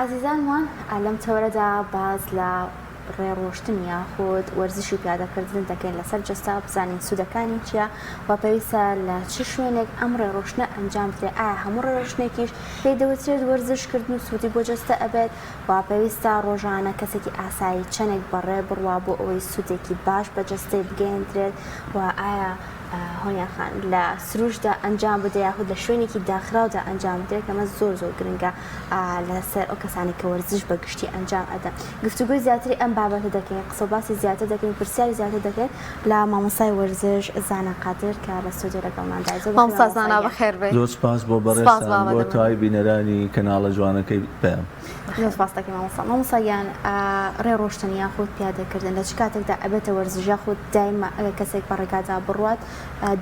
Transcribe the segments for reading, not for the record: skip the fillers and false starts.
عزیزانمان لەم تەورەدا باز لە ڕێڕۆشتن یاخود وەرزش و پیادەکردن دەکەین لەسەر جەستا بزانین سوودەکانی چییە و پێویستە لە چ شوێنێک ئەم ڕێڕۆشتنە ئەنجام بدرێت. ئایا هەموو ڕێڕۆشتنێکیش پێی دەوترێت وەرزشکردن و سوودی بۆ جەستە ئەبێت و پێویستە ڕۆژانە کەسێکی ئاسایی چەندێک بەڕێ بڕوا بۆ ئەوەی سوودێکی باش بە جەستەی بگەیەندرێت و ئایا هۆنیاخان لە سروشدا ئەنجام بدە یاخود لە شوێنێکی داخراودا ئەنجام بدرێت کەمە زۆر گرنگە لەسەر ئەو کەسانی کە وەرزش بە گشتی ئەنجام ئەدەن. گفتوگوی زیاتری ئەم بابەتە دەکەین، قسە باسی زیاتر دەکەین، پرسیاری زیاتر دەکەین لە مامۆستای وەرزش زانە قادر کە لە سودی لەگەڵماندا. مامۆستا زانا بەخێر بێت. زۆر سپاس بۆ بەڕێستان بۆ تای بینەرانی کەناڵە جوانەکەی پێم. زۆر سپاس دەکەین مامۆستا. مامۆستایان ڕێڕۆشتن یاخود پیادەکردن لە چ کاتێکدا ئەبێتە وەرزش یاخود دایما کەسێک بە ڕێگادا بڕوات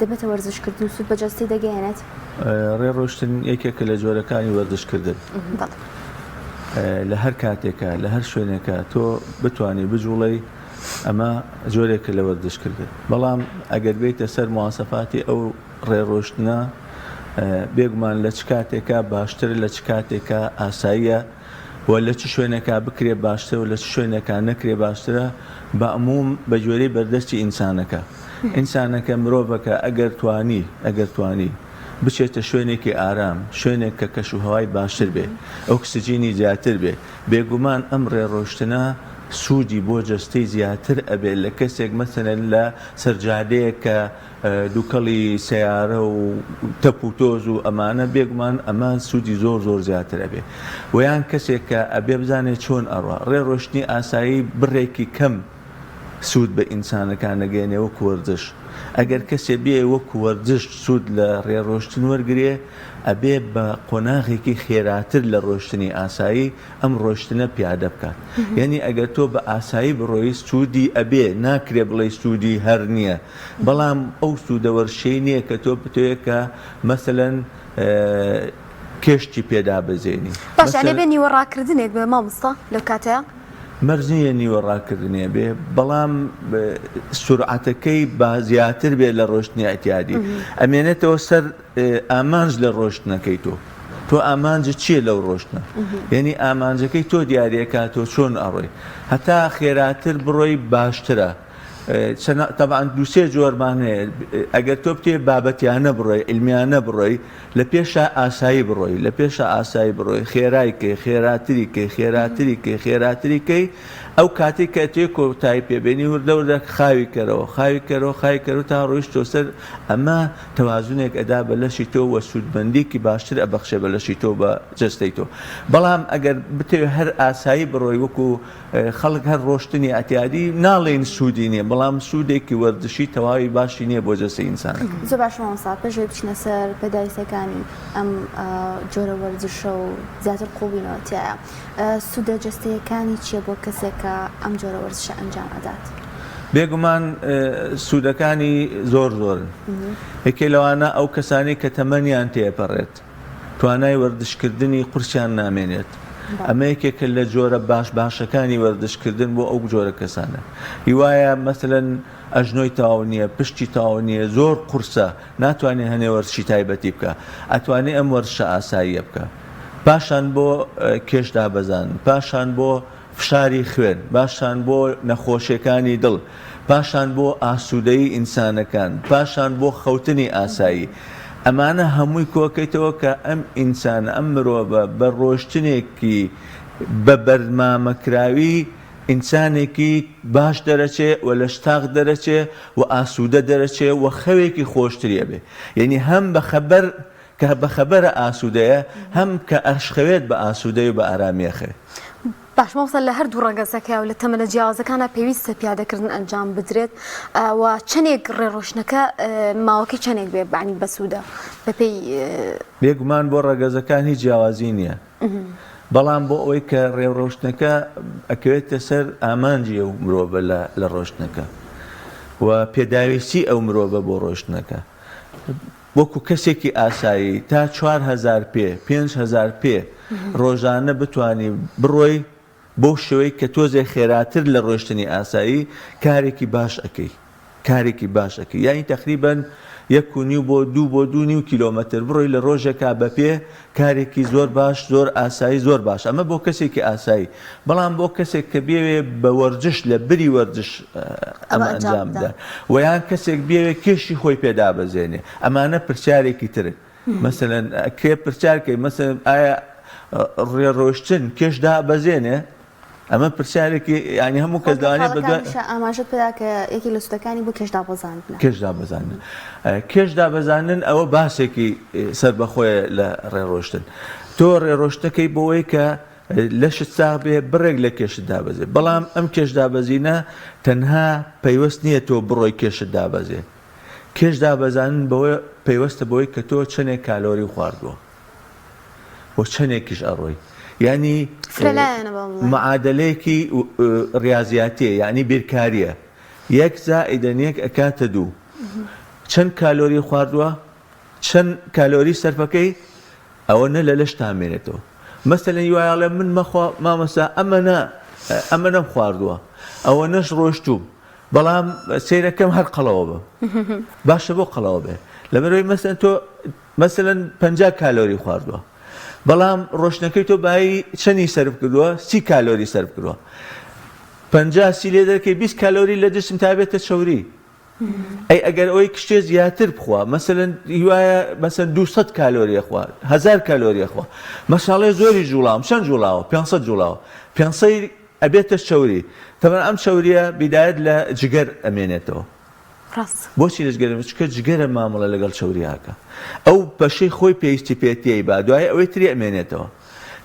دەبێتە وەرزشکردن سوود بە جەستی دەگەیەنێت؟ ڕێڕۆشتن یەکێکە لە جۆرەکانی وەرزشکردن. لە هەر کاتێکە لە هەر شوێنێکە تۆ بتوانێت بجوڵی ئەمە جۆرێکە لە وەرزشکردن. بەڵام ئەگەر بێتە سەر مواسەفاتی ئەو ڕێڕۆشتنە بێگومان لە چ کاتێکە باشتر لە چ کاتێکە ئاساییە و لە چ شوێنێکا بکرێ باشتر و لە چ شوێنێکا نەکرێ باشترە بە عموم بە جۆرەی بەردەستی ئینسانەکە. ئینسانەکە مرۆڤەکە ئەگەر توانی بچێتە شوێنێکی ئارام، شوێنێک کە کەشوهەوای باشتر بێ، ئۆکسجینی زیاتر بێ، بێگومان ئەم ڕێڕۆشتنە سوودی بۆ جەستەی زیاتر ئەبێت لە کەسێک مەسەلەن لە سەرجادەیە کە دووکەڵی سیارە و تەپ و تۆز و ئەمانە بێگومان ئەمە سوودی زۆر زیاتر ئەبێ. ویان کەسێک کە ئەبێ بزانێت چۆن ئەڕوا ڕێڕۆشتنی ئاسایی بڕێکی کەم سوود بە ئینسانەکان نەگەێنێ وەکو وەرزش. ئەگەر کەسێ بێ وەکو وەرزش سوود لە ڕێڕۆشتن وەرگێ ئەبێ بە قۆناغێکی خێراتر لە ڕۆشتنی ئاسایی ئەم ڕۆشتنە پیادە بکات. یعنی ئەگەر تۆ بە ئاسایی بڕۆی سوودی ئەبێ ناکرێ بڵێ سوودی هەر نییە، بەڵام ئەو سوودەوەرشەی نییە کە تۆ بتوێت کە مەسەلەن کێشتی پێدا بەزێنی. باشانێ بێ نیوەڕاکردنێک بێ مامۆستا لە کاتەیە؟ مەرزیە نیوەڕاکردنێ بێ، بەڵام سورعەتەکەی با زیاتر بێ لە ڕۆشتنی ئەتیادی ئەمێنێتەوە سەر ئامانج لە ڕۆشتنەکەی تۆ ئامانجە چییە لەو ڕۆشتنە؟ یعنی ئامانجەکەی تۆ دیارەکاتۆ چۆن ئەڕۆی هەتا خێراتر بڕۆی باشترە. طبعاً دووسێ جۆرمان هەیە، ئەگەر تۆ بتێ بابەتیانە بڕۆی ئیلمیانە بڕۆی لە پێشە ئاسایی بڕۆی، لە پێشە ئاسایی بڕۆی خێرایکەی خێراتریکەی خێراتریکەی ئەو کاتی کە تێ کۆتایی پێبێنی وردەوردە خاوی کەرەوە تا ڕۆیشتۆ سەر ئەمە تەوازونێک ئەدا بە لەشی تۆ وە سوودمەندێکی باشتر ئەبەخشێ بە لەشی تۆ بە جەستەی تۆ. بەڵام ئەگەر بتێ هەر ئاسایی بڕۆی وەکو خەڵک هەر ڕۆشتنی ئەتیادی ناڵێن سوودی نییە، بەڵام سوودێکی وەرزشی تەواوی باشی نییە بۆ جەستەی ئینسان. زۆر باش مامۆستا پێشەوەی بچنە سەر پێداویستەکانی ئەم جۆرە وەرزشە و زیاتر قوڵبوونەوە تایە سوودە جەستەیەکانی چییە بۆ کەسێک کە ئەم جۆرە وەرزشە ئەنجام ئەدات؟ بێگومان سوودەکانی زۆرن. یەکێ لەوانە ئەو کەسانی کە تەمەنیان تێپەڕێت توانای وەرزشکردنی قورسیان نامێنێت. ئەمە یەکێکە لە جۆرە باشەکانی وەرزشکردن بۆ ئەو جۆرە کەسانە. هیوایە مەسەلەن ئەژنۆی تاو نییە، پشتی تاو نییە، زۆر قورسە، ناتوانێت هەنێ وەرزشی تایبەتی بکە، ئەتوانێت ئەم وەرزشە ئاساییە بکە. پاشان بۆ کێش دابەزان، پاشان بۆ فشاری خوێن، پاشان بۆ نەخۆشیەکانی دڵ، پاشان بۆ ئاسوودەیی ئینسانەکان، پاشان بۆ خەوتنی ئاسایی. ئەمانە هەمووی کۆکەیتەوە کە ئەم ئینسانە ئەم مرۆڤە بە ڕۆشتنێکی بە بەرنامەکراوی ئینسانێکی باش دەرەچێ و لە شتاق دەرەچێ و ئاسوودە دەرەچێ و خەوێکی خۆشتریە بێ. یعنی هەم بە خەبەرە ئاسوودەیە هەم کە ئەشخەوێت بە ئاسوودەی و بە ئارامیەخێ. باش مامۆستا لە هەردوو ڕەگەزەکە و لە تەمەنە جیاوازەکانە پێویستە پیادەکردن ئەنجام بدرێت و چەندێک ڕێڕۆشنەکە ماوەکەی چەندێک بێ بەعنی بەسوودە بەپێی بێگومان بۆ ڕەگەزەکان هیچ جیاوازی نییە، بەڵام بۆ ئەوەی کە ڕێڕۆشتنەکە ئەکەوێتە سەر ئامانجی ئەو مرۆڤە لە ڕۆشتنەکە و پێداویستی ئەو مرۆڤە بۆ ڕۆشتنەکە. وەکو کەسێکی ئاسایی تا 4,000 پێ 5,000 پێ ڕۆژانە بتانی بڕۆی بۆ شوەی کە تۆزێ خێراتر لە ڕۆشتنی ئاسایی کارێکی باش ئەەکەی. یانی تقریبا 1.5 بۆ 2.2 کیلۆمەتر بڕۆی لە ڕۆژێکا بە پێ کارێکی زۆر باش زۆر ئاسایی زۆر باش ئەمە بۆ کەسێکی ئاسایی بەڵام بۆ کەسێک کە بێوێ بە وەرجش لە بری وەرجش ئەمە ئەنجامدا ویان کەسێک بێوێ کێشی خۆی پێدا بەزێنێ ئەمانە پرسیارێکی ترن مەسەلەن کێ پرسیارکەی مەسەلەن ئایا ڕێڕۆشتن کێشدا بەزێنێ ئەمە پرسیارێکی ینی هەموو کەس دەوانێت ئاماژەت پێدا کە یەکی لە سوودەکانی بۆ کێشدا بەزاندن کێشدا بەزانن ئەوە باسێکی سەربەخۆیە لە ڕێڕۆشتن تۆ ڕێڕۆشتەکەی بۆەوەی کە لەشت ساغ بێ بڕێک لە کێشت دابەزێ بەڵام ئەم کێشدا بەزینە تەنها پەیوەست نییە تۆ بڕۆی کێشت دابەزێ کێشدا بەزانن بەوەی پەیوەستە بەوەی کە تۆ چەندێک کالۆری خواردووە بۆ چەندێکیش ئەڕۆی ینی معادلەیەکی ریاضیاتیە یعنی بیرکاریە 1 زائیدەن 1 ئەکاتە 2 چەند کالۆری خواردووە چەند کالۆری سەرفەکەی ئەوە نە لە لەش تامێنێتەوە مەسەلەن وایڵێ من مەخوا مامەسا ئەمە نەم خواردووە ئەوە نەش ڕۆشتوم بەڵام سیرەکەم هەر قەڵەوە بە باشە بۆ قەڵەوە بێ لەبەرەوەی مەسەلەن تۆ مەسەلەن 50 کالۆری خواردووە بەڵام ڕۆشنەکەی تۆ بای چەندی سەرف کردووە 30 کالۆری سەرف کردووە 50 لێ دەکەی 20 کالۆری لە جسم تا بێتە چەوری ئەی ئەگەر ئەوەی کشتێ زیاتر بخوا مەسەلەن هیوایە مەسەلەن 200 کالۆریە خوا 1000 کالۆریە خوا مەشاڵێ زۆری جوڵاوم چەند جوڵاوە 500 جوڵاوە 500 ئەبێتە چەوری تەمەن ئەم چەوریە بیدایەت لە جگەر ئەمێنێتەوە بۆچی لەجگەرە چکە جگەرە مامەڵە لەگەڵ چەوریاکە ئەو بەشەی خۆی پێویستی پێتیەی با دوایە ئەوەی تری ئەمێنێتەوە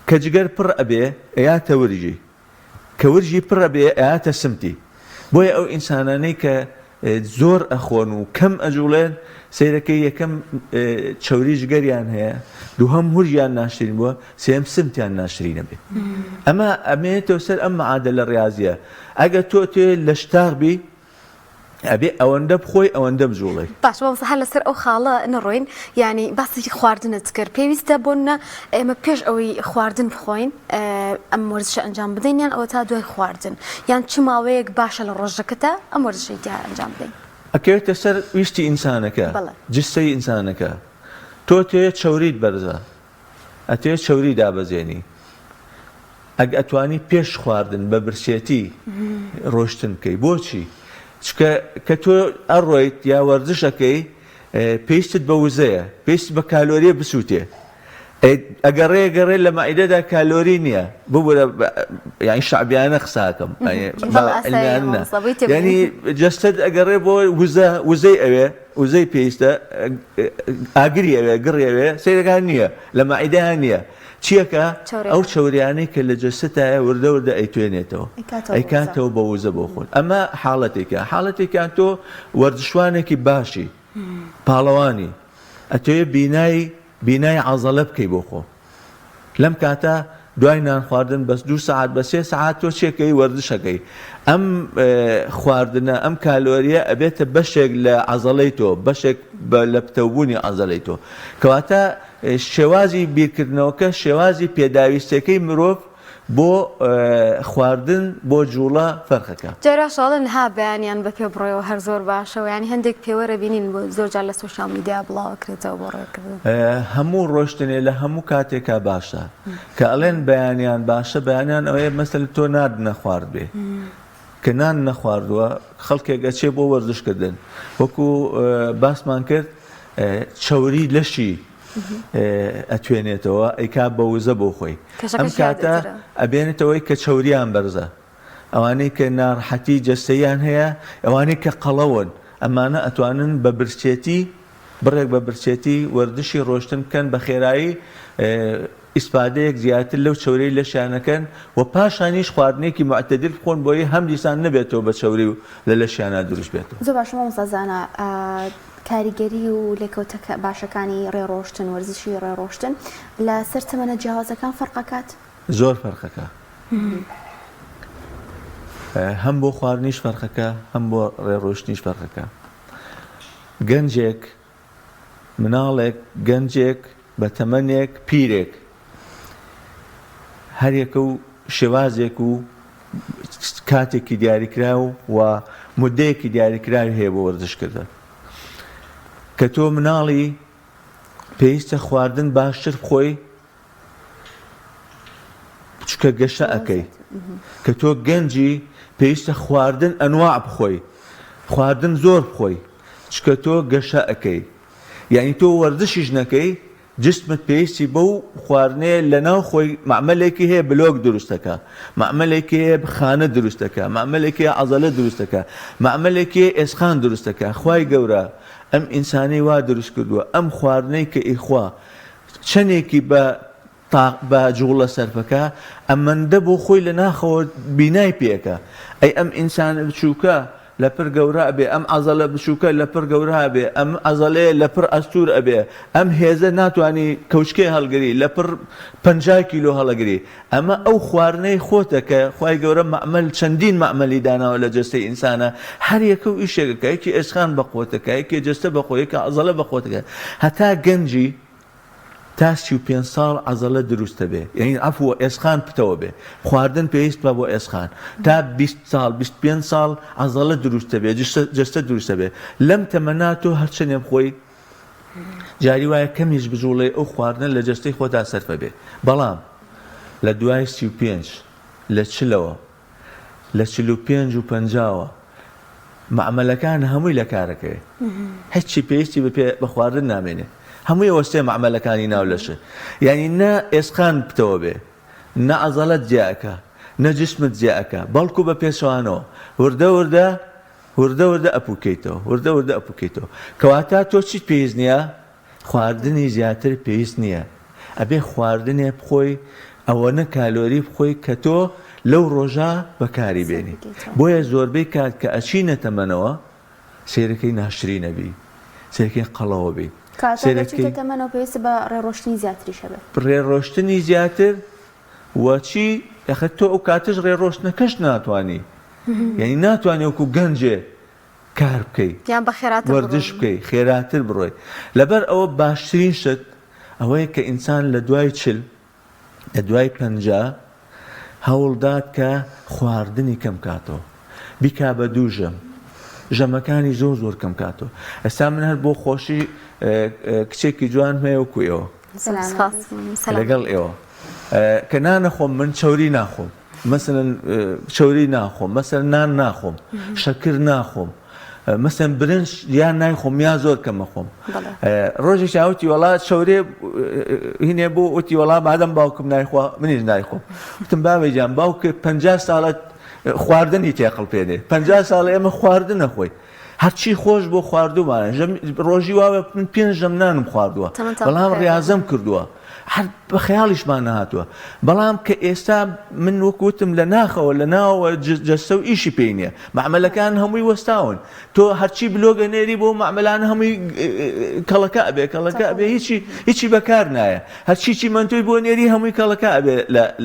کە جگەر پڕ ئەبێ ئەیاتە ورجی کە ورجی پڕ ئەبێ ئەیاتە سمتی بۆیە ئەو ئینسانانەی کە زۆر ئەخۆن و کەم ئەجوڵێن سیرەکەی یەکەم چەوری جگەریان هەیە دووهەم هورجیان ناشرین بووە سێم سمتیان ناشرینە بێت ئەمە ئەمێنێتەوە سەر ئەم معادلە ڕاضیە ئەگەر تۆ توێ لە شتاغبی ئەبێ ئەوەندە بخۆی ئەوەندە بجوڵی باش بۆ هەر لەسەر ئەو خاڵە نەڕۆین ینی باسی خواردنت کرد پێویستە بۆنە ئێمە پێش ئەوەی خواردن بخۆین ئەم وەرزشە ئەنجام بدەین یان ئەوە تا دوای خواردن یان چ ماوەیەک باشە لە ڕۆژەکەتە ئەم وەرزشەی دیار ئەنجام بدەین ئەکەوێتە سەر ویستی ئینسانەکە جستەی ئینسانەکە تۆ توێ چەوریت بەرزە ئەتوێت چەوری دابەزێنی ئەگە ئەتوانی پێش خواردن بە برسێتی ڕۆشتن بکەی بۆچی چکە کە تۆ ئەڕۆیت یا وەرزشەکەی پێویستت بە وزەیە پێویست بە کالۆریە بسووتێ ئەگەڕێ لە مائیدەدا کالۆری نییە ببوورە یانی شعبیانە قساکەم ینی جەستت ئەگەڕێ بۆ وزەی ئەوێ وزەی پێویستە ئاگری ئەوێ گڕی ئەوێ سیرەکان نییە لە مائیدەیان نییە چیەکە ئەو چەوریانەی کە لە جەستایە وردە وردە ئەیتوێنێتەوە ئەیکاتەوە بە وزە بۆ خۆن ئەمە حاڵەتێکیان تۆ وەرزشوانێکی باشی پاڵەوانی ئەتوێ بینای عەزەلە بکەی بۆ خۆ لەم کاتە دوای نان خواردن بەس 2 ساعت بە 3 ساعت تۆ چێکەی وەرزشەکەی ئەم خواردنە ئەم کالۆریە ئەبێتە بەشێک لە عەزەڵەی تۆ بەشێک لە پتەوبوونی عەزەڵەی تۆ کەواتە شێوازی بیرکردنەوەکە شێوازی پێداویستەکەی مرۆڤ بۆ خواردن بۆ جوڵە فەرقەکە جارا شاڵن ها بەیانیان بە پێ بڕۆیەوە هەر زۆر باشەوە ینی هەندێک پێوەرە بینین بۆ زۆر جار لە سوشال میدیا بڵاوکرێتەوە بۆ ڕێکردن هەموو ڕۆشتنێ لە هەموو کاتێکا باشە کە ئەڵێن بەیانیان باشە بەیانیان ئەوەیە مەسەل تۆ نان نەخوارد بێ کە نان نەخواردووە خەڵکێک ئەچێ بۆ وەرزشکردن وەکو باسمان کرد چەوری لەشی ئەتوێنێتەوە ئەیکا بە وزە بۆ خۆی ئەم کاتە ئەبێنێتەوەی کە چەوریان بەرزە ئەوانەی کە ناڕەحەتی جەستەیان هەیە ئەوانەی کە قەڵەون ئەمانە ئەتوانن بە برچێتی بڕێک بە برچێتی وەرزشی ڕۆشتن بکەن بە خێرایی ئیسپادەیەک زیاتر لەو چەورەی لەشیانەکەن و پاشانیش خواردنێکی معتەدل بخۆن بۆی هەم دیسان نەبێتەوە بە چەوری و لە لەشیانە دروست بێتەوە زۆر باشە مامۆستازانە کاریگەری و لێکەوتە باشەکانی ڕێڕۆشتن وەرزشی ڕێڕۆشتن لە سەر تەمەنە جیاوازەکان فەرقەکات زۆر فەرقەکە هەم بۆ خواردنیش فەرقەکە هەم بۆ ڕێڕۆشتنیش فەرقەکە گەنجێک مناڵێک گەنجێک بە تەمەنێک پیرێک هەرێکە و شێوازێک و کاتێکی دیاریکراو و مودەیەکی دیاریکراوی هەیە بۆ وەرزشکردن کە تۆ مناڵی پێویستە خواردن باشتر بخۆی چکە گەشە ئەەکەی کە تۆ گەنجی پێویستە خواردن ئەنواع بخۆی خواردن زۆر بخۆی چکە تۆ گەشە ئەەکەی یعنی تۆ وەردشیش نەکەی جسمت پێویستی بەو خواردنەیە لەناو خۆی معمەلێکی هەیە بلۆک دروستەکە معمەلێکی هەیە خانە دروستەکە معمەلێکی هەیە عەزەلە دروستەکە معمەلێکی هەیە ئێسخان دروستەکە خوای گەورە ئەم ئینسانی وا دروست کردووە ئەم خواردنەی کە ئیخوا چەندێکی بە جوڵە سەرفەکە ئەمەندە بۆ خۆی لە ناخەوە بینای پێەکە ئەی ئەم ئینسانە بچووکە لەپڕ گەورە ئەبێ ئەم عەزەلە بچووکە لەپڕ گەورە ئەبێ ئەم عەزەلەیە لەپڕ ئەستور ئەبێ ئەم هێزە ناتوانانی کەوچکێ هەڵگری لەپڕ 50 کیلۆ هەڵەگری ئەمە ئەو خواردنەی خۆتە کە خوای گەورە مەعمەل چەندین مەعمەلی داناوە لە جەستەی ئینسانە هەر یەکە و ئیشێکەکە یەکی ئێسخان بەخۆتەکە یەکی جەستە بەخۆ یەکە عەزەلە بەخۆتەکە هەتا گەنجی تا 35 ساڵ عەزەلە دروستە بێ یعنی عەفوە ئێسخان پتەوە بێ خواردن پێویست بە بۆ ئێسخان تا 20 ساڵ 25 ساڵ عەزەلە دروستە بێ جەستە دروستە بێ لەم تەمەنا تۆ هەرچەندێ بخۆی جاری وایە کەمیش بجوڵێ ئەو خواردنە لە جەستەی خۆتا سەرفە بێ بەڵام لە دوای 35 لە چلەوە لە 45 و 50ەوە معمەلەکان هەمووی لە کارەکەوێ هیچی پێویستی بە خواردن نامێنێ هەمووی وەستێ معمەلەکانی ناو لەشە یعنی نە ئێسخان بتەوە بێ نە عەزەلەت جیاکە نە جسمت جیاکە بەڵکو بە پێچەوانەوە وردە ئەپوکەیتەوە کەواتە تۆ چیت پێویست نییە خواردنی زیاتر پێویست نییە ئەبێ خواردنێ بخۆی ئەوەنە کالۆری بخۆی کە تۆ لەو ڕۆژە بەکاری بێنی بۆیە زۆربەی کات کە ئەچینە تەمەنەوە سێرەکەی ناشری نەبی سێرەکەی قەڵەوە بی تەمەنەوە پێویستە بە ڕێڕۆشتنی زیاتریشە بێت ڕێڕۆشتنی زیاتر وەچی ئەخە تۆ ئەو کاتش ڕێڕۆشتنەکەش ناتوانانی یعنی ناتوانێ وەکو گەنجێ کار بکەی یان بە خێراتر وەردش بکەی خێراتر بڕۆی لەبەر ئەوە باشترین شت ئەوەیە کە ئینسان لە دوای 40 لە دوای 50 هەوڵدات کە خواردنی کەم کاتەوە بیکا بە دوو ژەمەکانی زۆر کەم کاتەوە ئێستا من هەر بۆ خۆشی کچێکی جوان هەیە وەکو ئێوە لەگەڵ ئێوە کە نانەخۆم من چەوری ناخۆم مەسەلەن چەوری ناخۆم مەسەلەن نان ناخۆم شەکر ناخۆم مەسەلەن برنج یان نایخۆم یا زۆر کەمە خۆم ڕۆژێکی ئاوتی وڵات شەورێ هینێ بۆ وتی وەڵام ئادەم باوکم نایخوا منیش نایخۆم وتم باوێ جان باوکە 50 ساڵە خواردنی تێقڵ پێدێ 50 ساڵ ئێمە خواردن نەخۆی هەرچی خۆش بۆ خواردومانە ڕۆژی واوە من 5 ژەم نانم خواردووە بەڵام ڕاضەم کردووە هەر بە خەیاڵیشمان نەهاتووە بەڵام کە ئێستا من وەکوتم لە ناخەوە لە ناوە جەستە و ئیشی پێی نییە معمەلەکان هەمووی وەستاون تۆ هەرچی بلۆگە نێری بۆ معمەلان هەمووی کەڵەکە ئەبێ هیچی بەکار نایە هەرچیی منتۆی بۆ نێری هەمووی کەڵەکە ئەبێ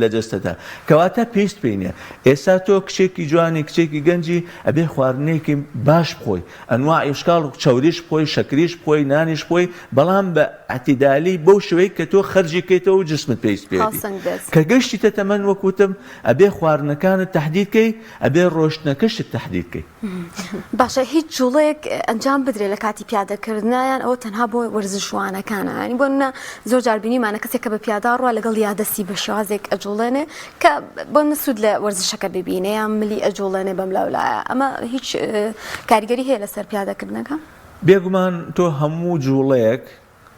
لە جەستەدا کەواتە پێویست پێی نییە ئێستا تۆ کچێکی جوانی کچێکی گەنجی ئەبێ خواردنێکی باش بخۆی ئەنواعی شکاڵ چەوریش بخۆی شەکریش بخۆی نانیش بخۆی بەڵام بە ئەتیدالی بەو شوەی کە تۆ خەرجیکەیتەوە و جسمت پێویست پێێتی کە گەشتیتە تەمەن وەکوتم ئەبێ خواردنەکانت تەحدیدکەی ئەبێ ڕۆشتنەکەشت تەحدیدکەی باشە هیچ جوڵەیەک ئەنجام بدرێت لە کاتی پیادەکردنیان ئەوە تەنها بۆ وەرزشوانەکانە ینی بۆ زۆر جار بینیمانە کەسێک کە بە پیادا ڕوە لەگەڵ یادەستی بە شێوازێک ئەجوڵێنێ کە بۆ نسوود لە وەرزشەکە ببینێ یان ملی ئەجوڵێنێ بەم لەولایە ئەمە هیچ کاریگەری هەیە لەسەر پیادەکردنەکە بێگومان تۆ هەموو جوڵەیەک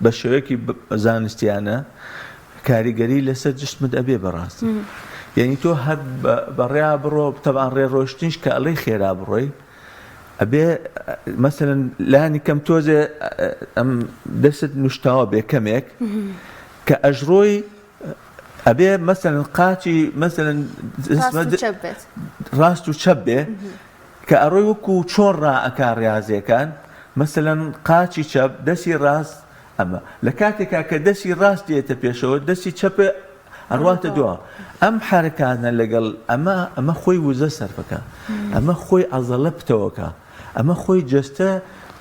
بە شێوەیەکی زانستیانە کاریگەری لەسەر جسمت ئەبێ بەڕاست یعنی تۆ هەر بەڕێیا بڕۆ تەبان ڕێڕۆشتنیش کە ئەڵەی خێرا بڕۆی ئەبێ مەسەلەن لانی کەم تۆزێ ئەم دەست نوشتاوە بێ کەمێک کە ئەژڕۆی ئەبێ مەسەلەن قاچی مەسەلەن ڕاست و چەپ بێ کە ئەڕۆی وەکو چۆن ڕائەکا ڕاضیەکان مەسەلەن قاچی چەپ دەستی ڕاست ئەمە لە کاتێکا کە دەستی ڕاست دێتە پێشەوە دەستی چەپە ئەڕواتە دووە ئەم حرەکانە لەگەڵ ئەمە خۆی وزە سەرفەکە ئەمە خۆی عەزەلە پتەوەکە ئەمە خۆی جەستە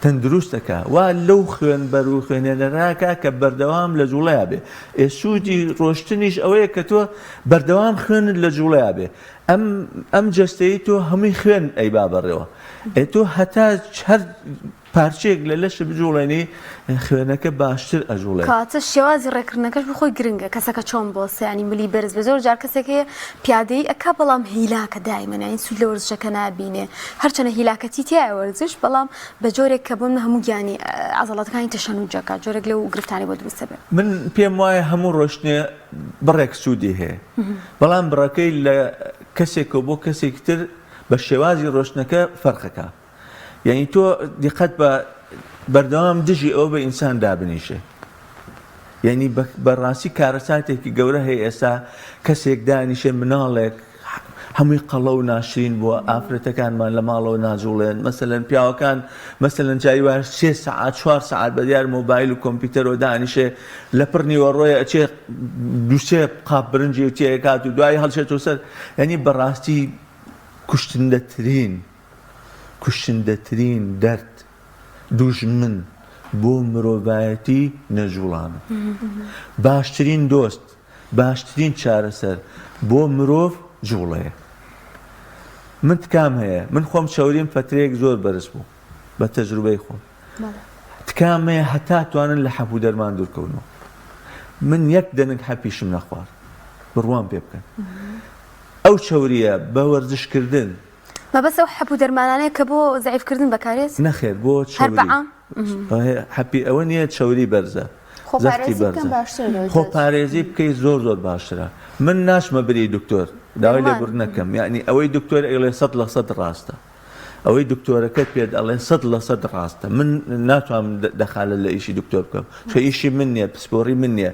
تەندروستەکە وا لەو خوێن بەر و خوێنێنەراکە کە بەردەوام لە جوڵەیە بێ سوودی ڕۆشتنیش ئەوەیە کە تۆ بەردەوام خوێنت لە جوڵەیە بێ ئەم جەستەی تۆ هەمووی خوێن ئەیبا بەڕێوە تۆ هەتا هەر پارچەیەک لە لەش بجوڵێنی خوێنەکە باشتر ئەجوڵێ کاتە شێوازی ڕێکردنەکەش بخۆی گرنگە کەسەکە چۆن بۆ سەیانی ملی بەرز بە زۆر جار کەسێکەیە پیادەی ئەکا بەڵام هیلاکە دایمەنین سوود لە وەرزشەکە نابینێ هەرچەنە هیلاکەتی تیا وەرزش بەڵام بە جۆرێک کە بۆم هەموو گیانی عەزەڵەتەکانی تەشەنوجەکە جۆرێک لەو گرفتانی بۆ دروستە بێت من پێم وایە هەموو ڕۆشتنێ بڕێک سوودی هەیە بەڵام بڕەکەی لە کەسێکە بۆ کەسێکی تر بە شێوازی ڕۆشتنەکە فەرقەکە یعنی تۆ دیقەت بە بەردەوام دژی ئەوە بە ئینسان دابنیشێ یعنی بەڕاستی کارەساتێکی گەورە هەیە ئێستا کەسێک دانیشێ مناڵێک هەمووی قەڵە و ناشرین بووە ئافرەتەکانمان لە ماڵەوە ناجوڵێن مەسەلەن پیاوەکان مەسەلەن جاری وایە 3 سەعات 4 سەعات بە دیار مۆبایل و کۆمپیوتەرەوە دانیشێ لە پڕ نیوەڕۆیە ئەچێ دووسێ قاپ برنجی و تێکات و دوای هەڵچێتەوە سەر یعنی بەڕاستی کوشندەترین دەرد دوژمن بۆ مرۆڤایەتی نەجوڵانە باشترین دۆست باشترین چارەسەر بۆ مرۆڤ جوڵەیە من تکام هەیە من خۆم چاوریم فترەیەک زۆر بەرز بوو بە تەجروبەی خۆم تکام هەیە هەتا توانن لە حەبوو دەرمان دوورکەونەوە من یەک دەنگ حەپیشم نەخوارد بڕوان پێ بکەن ئەو چاوریە بە وەرزشکردن مەبەست ئەو حەبوو دەرمانانەیە کە بۆ زەعیفکردن بەکارێت نەخێر بۆ حەپی ئەوە نییە چاوری بەرزە زەختی بەرزە خۆپارێزی بکەیت زۆر باشترە من ناشمە بری دکتۆر داوای لێبوور نەکەم یعنی ئەوەی دکتۆر ئەڵێ 100% ڕاستە ئەوەی دکتۆرەکەت پێت ئەڵێ 100% ڕاستە من ناتوانم دەخالە لە ئیشی دکتۆر بکەم چۆ ئیشی من نییە پسپۆڕی من نییە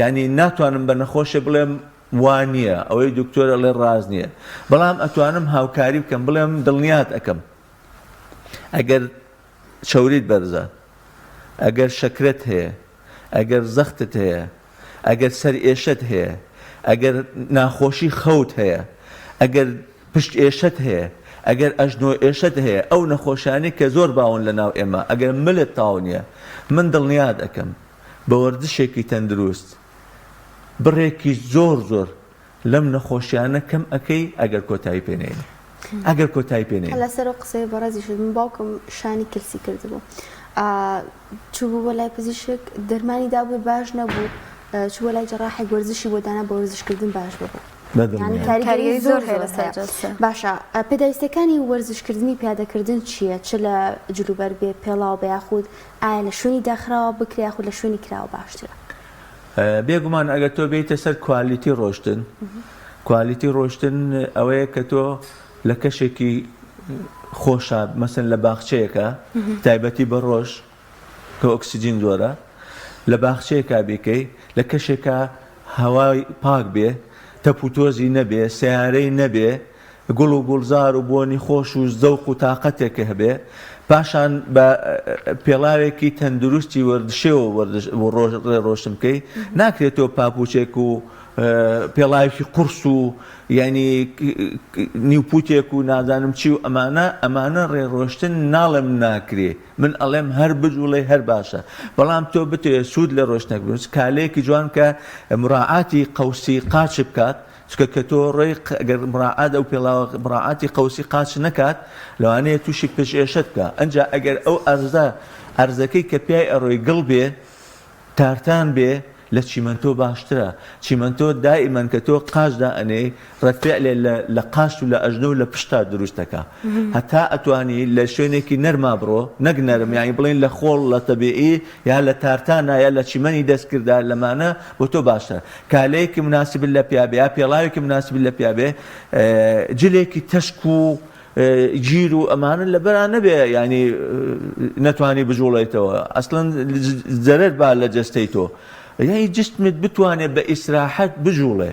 یعنی ناتوانم بە نەخۆشە بڵێم وان نییە ئەوەی دکتۆر ئەڵێ ڕاز نییە بەڵام ئەتوانم هاوکاری بکەم بڵێم دڵنیات ئەەکەم ئەگەر چاوریت بەرزە ئەگەر شەکرت هەیە ئەگەر زەختت هەیە ئەگەر سەر ئێشت هەیە ئەگەر ناخۆشی خەوت هەیە ئەگەر پشت ئێشت هەیە ئەگەر ئەژنۆ ئێشت هەیە ئەو نەخۆشانی کە زۆر باون لە ناو ئێمە ئەگەر ملت تاو نییە من دڵنیات ئەەکەم بە وەرزشێکی تەندروست بڕێکی زۆر لەم نەخۆشیانە کەم ئەەکەی ئەگەر کۆتایی پێنێنی ئەگەر کۆتایی پێنێنی لەسەر قسەی بەڕێزی شت من باوکم شانی کلسی کردبوو چوو بوو بۆ لای پزیشک دەرمانی دابوو باش نەبوو چوو بۆ لای جەراحێک وەرزشی بۆ دانا بە وەرزشکردن باش ببوو کاریگەری زۆر هەیە لەسەر باشە پێداویستەکانی وەرزشکردنی پیادەکردن چییە چ لە جلوبەر بێ پێڵاو بە یاخود ئایا لە شوێنی داخراوە بکرێ یاخود لە شوێنی کراوە باشترە بێگومان ئەگەر تۆ بێیتە سەر کوالیتی ڕۆشتن کوالیتی ڕۆشتن ئەوەیە کە تۆ لە کەشێکی خۆشە مەسەن لە باخچەیەکە تایبەتی بە ڕۆژ کە ئۆکسیجین زۆرە لە باخچەیەکا بیکەی لە کەشێکە هەوای پاک بێ تەپوتۆزی نەبێ سیارەی نەبێ گوڵ و گوڵزار و بۆنی خۆش و زەوق و تااقەتێکە هەبێ پاشان بە پێڵاوێکی تەندروستی وەردشێەوە ڕۆشن بکەی ناکرێتەوە پاپوچێک و پێڵاوێکی قورس و ینی نیوپوتێک و نازانم چی و ئەمانە ڕێڕۆشتن ناڵم ناکرێ من ئەڵێم هەر بجوڵێ هەر باشە بەڵام تۆ بتوێ سوود لە ڕۆشتنەک بنووس کالەیەکی جوان کە مراعاتی قەوسی قاچ بکات چکە کە تۆ ڕێی ئەگەر مراعات ئەو پێڵاوە مراعاتی قەوسی قاچ نەکات لەوانەیە تووشی پێش ئێشت بکە ئەنجا ئەگەر ئەو ئەرزەکەی کە پیای ئەڕۆی گڵ بێ تارتان بێ لە چیمەنتۆ باشترە چیمەنتۆ دائیمەن کە تۆ قاچدا ئەنێ ڕەفێع لە قاچ و لە ئەژنە و لە پشتا دروستەکە هەتا ئەتوانی لە شوێنێکی نەرما بڕۆ نەک نەرم یانی بڵێن لە خۆڵ لە تەبیعی یا لە تارتانە یا لە چیمەنی دەستکردا لەمانە بۆ تۆ باشترە کالەیەکی مناسب لە پیابێ یا پێڵاوێکی مناسب لە پیابێ جلێکی تەشک و گیر و ئەمانە لە بەران نەبێ ینی نەتوانی بجوڵێتەوە ئەسڵەن زەرەر با لە جەستەی تۆ یعنی جسمت بتوانێت بە ئیسراحەت بجوڵێ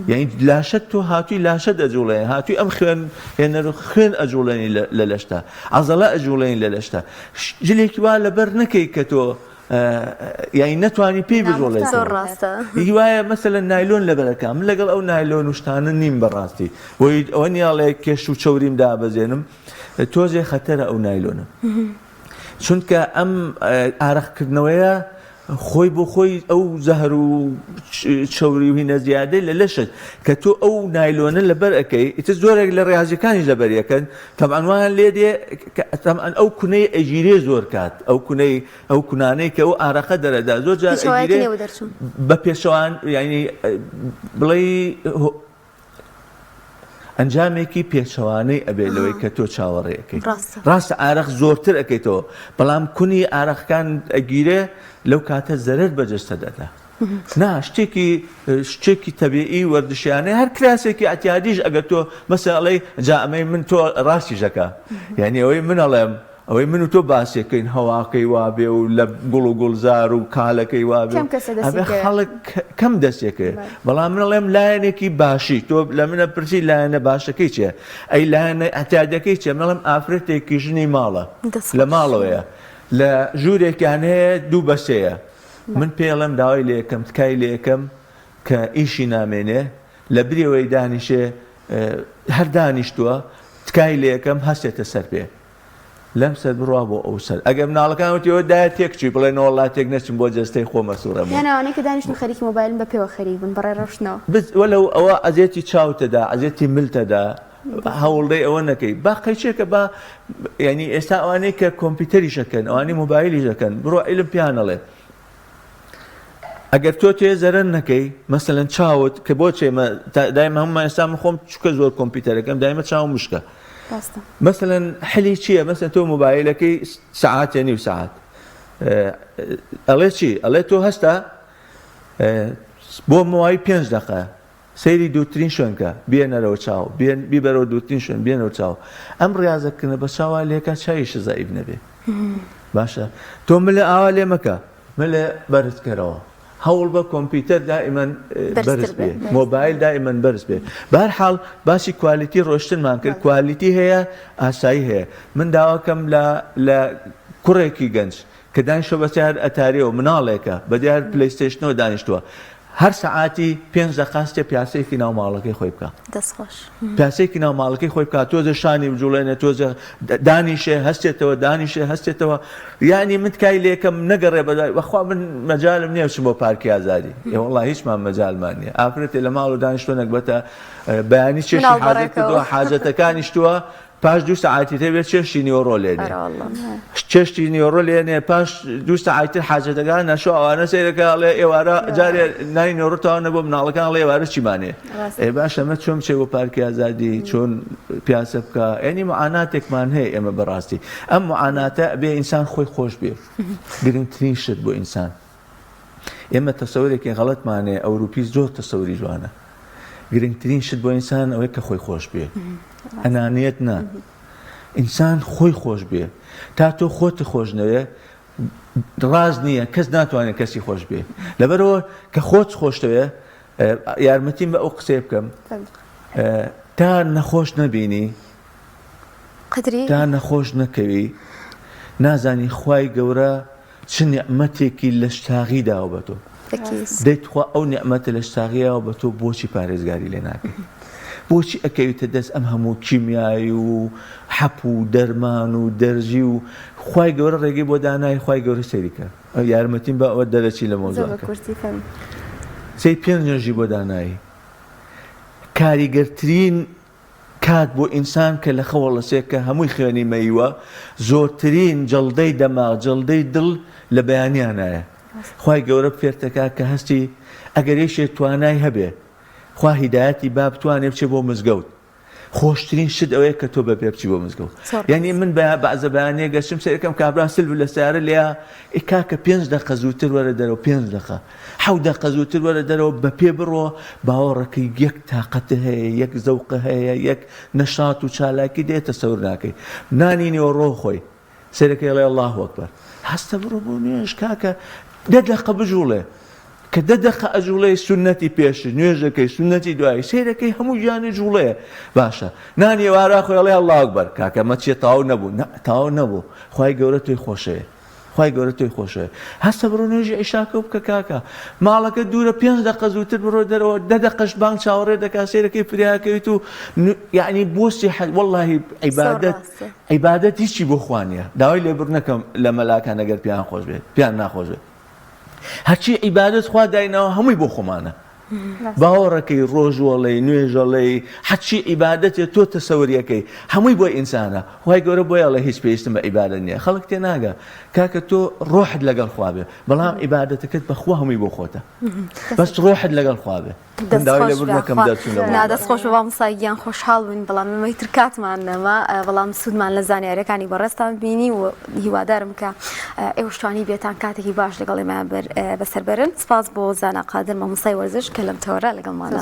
یعنی لاشت تۆ هاتووی لاشت ئەجوڵێ هاتووی ئەم خوێن ئەجوڵێنی لە لەشتا عەزەڵە ئەجوڵێنی لە لەشتا جلێکی وا لەبەر نەکەی کە تۆ یعنی نەتوانی پێی بجوڵێت هیوایە مەسەلەن نایلۆن لەبەرەکە من لەگەڵ ئەو نایلۆن وشتانە نیم بەڕاستی بۆی ئەوە نیاڵێ کێش و چەوریم دابەزێنم تۆزێ خەتەرە ئەو نایلۆنە چونکە ئەم ئارەقکردنەوەیە خۆی بۆ خۆی ئەو زەهر و چەوری و هینە زیادەی لە لەشت کە تۆ ئەو نایلۆنە لەبەر ئەەکەی ئیتر زۆرێک لە ڕێازیەکانی لەبەریەکەن تەمانوان لێ دێ تەمان ئەو کونەی ئەگیرێ زۆر کات ئەو کونانەی کە ئەو ئارەقە دەرەدا زۆر جار بە پێشەوان ینی بڵێ ئەنجامێکی پێچەوانەی ئەبێ لەوەی کە تۆ چاوەڕێەکەی ڕاستە ئارەق زۆرتر ئەەکەیتەوە بەڵام کونی ئارەقەکان ئەگیرێ لەو کاتە زەرر بەجستە دەدا نا شتێکی تەبیعی وەردشیانەی هەر کراسێکی ئەتیادیش ئەگەر تۆ مەسەڵەی جا ئەمەی من تۆ ڕاستی ژەکە یعنی ئەوەی منەڵێم ئەوەی من و تۆ باسیەکەین هەواکەی وابێ و لە گوڵ و گوڵزار و کالەکەی وابێ ئەبێ خەڵک کەم دەستێکێ بەڵام منەڵێم لایەنێکی باشی تۆ لە منە پرسی لایەنە باشەکەی چێ ئەی لایەنە ئەتیادەکەی چێ منەڵێم ئافرەتێکی ژنی ماڵە لە ماڵەوەیە لە ژوورێکیان هەیە دوو بەسەیە من پێڵم داوای لە یەکەم تکای لە یەکەم کە ئیشی نامێنێ لە بریەوەی دانیشێ هەر دانیشتووە تکای لە یەکەم هەستێتە سەر پێ لەم سەر بڕوا بۆ ئەو سەر ئەگەر مناڵەکانوتیەوە دای تێکچی بڵێن وڵاتێک نەچم بۆ جەستەی خۆمە سوورە یانەوانەی کە دانیشتن خەریکی مۆبایلن بە پێوە خەریک بن بەڕێ ڕۆشتنەوە وەلەو ئەوە ئەزێتی چاوتەدا ئەزێتی ملتەدا هەوڵدەی ئەوە نەکەی با قەیچێکە با ینی ئێستا ئەوانەی کە کۆمپیوتەریشەکەن ئەوانی مۆبایلیشەکەن بڕۆ ئیلم پیانەڵێ ئەگەر تۆ تێ زەرەر نەکەی مەسەلەن چاوت کە بۆ چێمە دایمە هەمومان ئێستا من خۆم چکە زۆر کۆمپیوتەرەکەم دایمە چاوم مشکە مثلەن حلی چییە مەسەن تۆ مۆبایلەکەی سەعات یعنی و سەعات ئەڵێ چی ئەڵێ تۆ هەستا بۆ ماوەی 5 دقە سەیری دووترین شوێنکە بێنەرەوە چاو بیبەرەوە دووترین شوێن بێنەوە چاو ئەم ڕاضەکردنە بە چاوا لێکە چاویش زەئیف نەبێ باشە تۆ ملە ئاوا لێ مەکە ملە بەرزکەرەوە هەوڵ بە کۆمپیوتەر دائیمەن بەرز بێ مۆبایل دائیمەن بەرز بێ بەهەرحاڵ باسی کوالیتی ڕۆشتنمان کرد کوالیتی هەیە ئاسایی هەیە من داواکەم لە کوڕێکی گەنج کە دانیشتووە بەسیار ئەتاریەوە مناڵێکە بەدیار پلەیستێشنەوە دانیشتووە هەر سەعاتی 5 دقەستێ پیاسەیەکی ناو ماڵەکەی خۆی بکە پیاسەیەکی ناو ماڵەکەی خۆی بکات تۆزە شانی بجوڵێنێ تۆزە دانیشێ هەستێتەوە دانیشێ هەستێتەوە یعنی من تکای لێکم نەگەڕێ بەدای وەخوا من مەجالم نییە بچم بۆ پارکی ئازادی وەڵڵا هیچمان مەجالمان نییە ئافرەتێ لە ماڵ و دانیشتۆ نەکبەتە بەیانی چێشی حاجەت کردووە حاجەتەکانیشتووە پاش 2 ساعتی تێبێت چێشتی نیۆڕۆ لێنێ چێشتی نیۆڕۆ لێنێ پاش 2 ساعتتر حاجەتەکان نەشۆ ئەوانە سیرەکە ئەڵێ ئێوارە جارێ نانی نۆڕتەوە نەبوو مناڵەکان ئەڵێ ئێوارە چیمانێ باش ئەمە چۆم چێ بۆ پارکی ئازادی چۆن پیاسە بکە ئەنی معاناتێکمان هەیە ئێمە بەڕاستی ئەم معاناتە بێ ئینسان خۆی خۆش بێ گرنگترین شت بۆ ئینسان ئێمە تەسەورێکی غەڵەتمانێ ئەوروپی زۆر تەسەوری جوانە گرنگترین شت بۆ ئینسان ئەوەی کە خۆی خۆش بێ ئەنانیت نا ئینسان خۆی خۆش بێ تا تۆ خۆت خۆش نەوێ ڕاز نییە کەس ناتوانێت کەسی خۆش بێ لەبەرەوە کە خۆت خۆشتەوێ یارمەتیم بە ئەو قسەی بکەم تا نەخۆش نەبینی تا نەخۆش نەکەوی نازانی خوای گەورە چ نیعمەتێکی لە شتاغی داوە بە تۆ دەیتخوا ئەو نیعمەتە لە شتاغیەوە بە تۆ بۆچی پارێزگاری لێ ناکەی بۆچی ئەکەویتە دەست ئەم هەموو کیمیایی و حەپ و دەرمان و دەرجی و خوای گەورە ڕێگەی بۆ دانای خوای گەورە سەریکە یارمەتیم بە ئەوە دەرەچی لە مۆزوعەکە سەی پێنجی بۆ دانایی کاریگەرترین کات بۆ ئینسان کە لە خەوەڵەسێکە هەمووی خوێنی مەیوە زۆرترین جەڵدەی دەماغ جەڵدەی دڵ لە بەیانیانایە خوای گەورە فێرتەکە کە هەستی ئەگەر یەکێک توانای هەبێ خوا هیدایەتی با بتوانێ بچێ بۆ مزگەوت خۆشترین شت ئەوەیە کە تۆ بەپێ بچی بۆ مزگەوت یعنی من بەعزە بەیانەیە گەشتم سەرەکەم کابرا سلب لە سیارە لێە کاکە 5 دقە زووتر وەرە دەرەوە 5 دقە 7 دقە زووتر وەرە دەرەوە بەپێ بڕۆ باوەڕەکەی یەک تااقەتە هەیە یەک زەوقە هەیە یەک نەشات و چالاکی دێتە سەور ناکەی نانی نیوەڕۆ خۆی سەرەکەی ئەڵێ الله ئەکبەر هەستە بڕۆ بۆ نوێژ کاکە 10 دقە بژوڵێ کە 10 دقە ئەجوڵەی سونەتی پێش نوێژەکەی سونەتی دوایی سیرەکەی هەموو گیانی جوڵەیە باشە نانی ئێوارە خۆی ئەڵێ الله ئەکبەر کاکە مەچیە تاو نەبوو تاو نەبوو خوای گەورە تۆی خۆشەیە خوای گەورە تۆی خۆشەیە هەستە بڕۆ نوێژی عیشاکە بکە کاکە ماڵەکە دوورە 5 دقە زووتر بڕۆ دەرەوە 10 دقەش بانگ چاوەڕێ دەکا سیرەکەی فریاکەویت و یعنی بۆستی وەڵڵاهی عیبادەت هیچی بۆ خوا نییە داوای لێبوڕ نەکەم لە مەلاکان ئەگەر پیان خۆش بێت پیان ناخۆش بێت هەرچی عیبادەت خوا داینەوە هەمووی بۆ خۆمانە باوەڕەکەی ڕۆژوەڵی نوێژەڵی حەچی عیبادەتێ تۆ تەسەوریەکەی هەمووی بۆی ئینسانە وای گەورە بۆی ئەڵێ هیچ پێویستم بە عیبادەت نییە خەڵک تێناگە کاکە تۆ ڕۆحت لەگەڵ خوا بێ بەڵام عیبادەتەکەت بەخوا هەمووی بۆ خۆتە بەس ڕۆحت لەگەڵ خوا بێ دەست خۆش بەڵام ساییان خۆشحاڵ بوون بەڵام مەیتر کاتمان نەما بەڵام سوودمان لە زانیارەکانی بەڕێستان بینی و هیوادارم کە ئێوە شتوانی بێتان کاتێکی باش لەگەڵ ئێمە بەسەر بەرن سپاس بۆ زانا قادر مامۆستای وەرزش کە لەم تەوەرە لەگەڵمانە